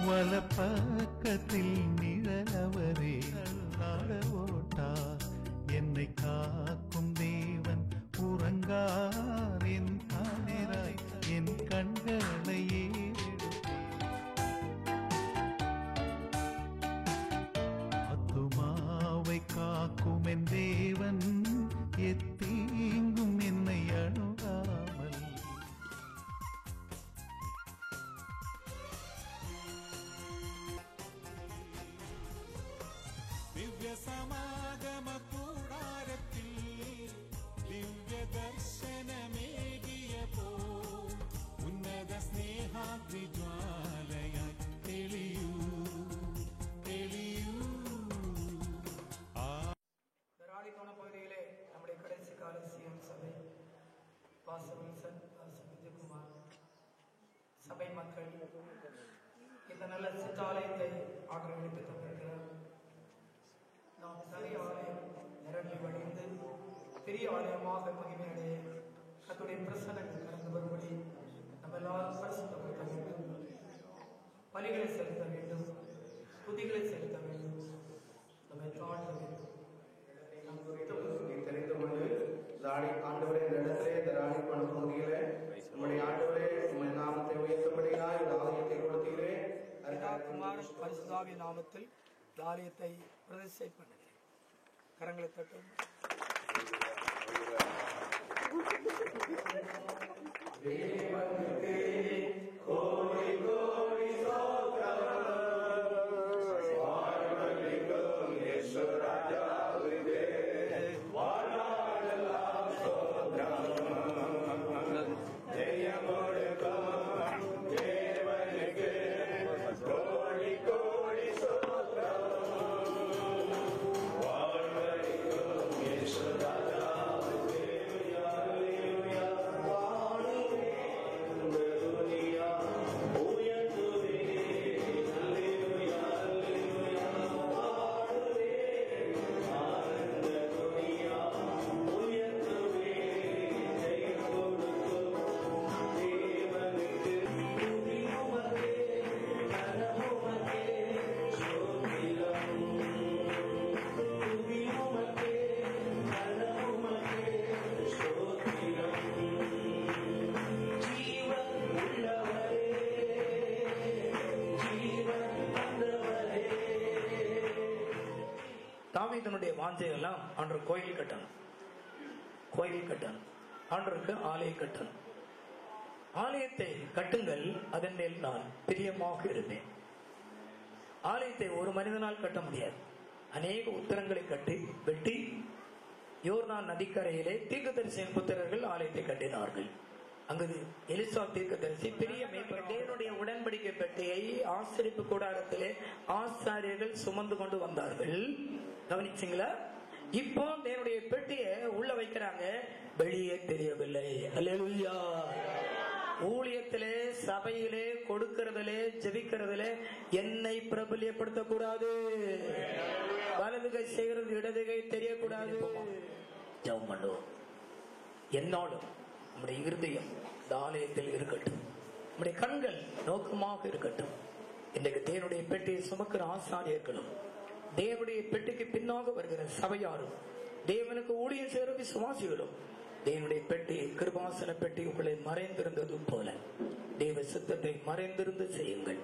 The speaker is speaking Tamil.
வலப்பக்கத்தில் நிழலவரே நாட ஓட்டார். என்னை காக்கும் தேவன் உறங்கார். என் தானராய் என் கண்களையே ஆத்துமாவை காக்கும் என் தேவன் எத்தீங்கும் என்னை அணுகாமல். ദിവ്യ സമാഗമ കൂടാരത്തിൽ ദിവ്യ ദർശനമേകിയപ്പോ ഉന്നത സ്നേഹാഗ്നി ജ്വാലയായി തെളിയൂ തെളിയൂ. ராணிக்கோண பகுதியிலே நம்முடைய கடைசி கால சிஎம் சபை வாசவன்சன் விஜயகுமார் சபை மக்கள் இந்த நல்ல சிற்றாலயத்தை ஆக்கிரமித்து தந்திருக்கிறார். நாம் சிறிய ஆலயம் நிரம்பி வடிந்து பெரிய ஆலயமாக மகிமையடைய கர்த்தருடைய பிரசன்னங்கள் கடந்து வரும்படி நம்ம எல்லாரும் பரிசுத்தப்படுத்த வேண்டும். பலிகளை செலுத்த வேண்டும், துதிகளை செலுத்த வேண்டும், நம்மை தாழ்த்த வேண்டும். தெரிந்து கொண்டு ஆண்டவரே இந்த இடத்திலே இந்த ராணிக்கோண பகுதியில நம்முடைய ஆண்டவரே உங்கள் நாமத்தை உயர்த்தபடியாய் இந்த ஆலயத்தை கொடுத்தீரே. குமார் பரிசுத்தாவிய நாமத்தில் ஆலயத்தை பிரதிஷ்டை பண்ணுகிறேன். கரங்களை தட்டும். கோடி கோடி தாவீதுனுடைய வாஞ்சை எல்லாம் அன்று கோயில் கட்டணும், கோயில் கட்டணும், ஆண்டவருக்கு ஆலயம் கட்டணும். ஆலயத்தை கட்டுங்கள், அதன் மேல் நான் பிரியமாக இருப்பேன். ஆலயத்தை ஒரு மனிதனால் கட்ட முடியாது. அநேக உத்தரங்களை கட்டி வெட்டி யோர்தான் நதிக்கரையிலே தீர்க்கதரிசியின் புத்திரர்கள் ஆலயத்தை கட்டினார்கள். அங்கு எலிசா தீர்க்கதரிசி பெரிய மேற்படைய உடன்படிக்கை பெட்டியை ஆசரிப்பு கூடாரத்திலே ஆசாரியர்கள் சுமந்து கொண்டு வந்தார்கள். கவனிச்சிங்களா? இப்போ தேவனுடைய பெட்டியை உள்ள வைக்கிறாங்க, வெளியே தெரியவில்லை. அல்லேலூயா. ஊழியத்திலே சபையிலே கொடுக்கிறதிலே ஜெபிக்கிறதிலே என்னை பிரபல்யப்படுத்த கூடாது. வலதுகை செய்கிறது இடதுகை தெரியக்கூடாது. ஜெபம் பண்ணுவோம். என்னாலும் நம்முடைய இருதயம் இந்த ஆலயத்தில் இருக்கட்டும், நம்முடைய கண்கள் நோக்கமாக இருக்கட்டும். இன்றைக்கு தேவனுடைய பெட்டியை சுமக்கிற ஆசாரியர்களும் தேவனுடைய பெட்டிக்கு பின்னாக வருகிற சபையாரும் தேவனுக்கு ஊழியம் செய்கிற விசுவாசிகளும் தேவனுடைய பெட்டி கிருபாசன பெட்டி உங்களை மறைந்திருந்தது போல தேவ சித்தத்தை மறைந்திருந்து செய்யுங்கள்.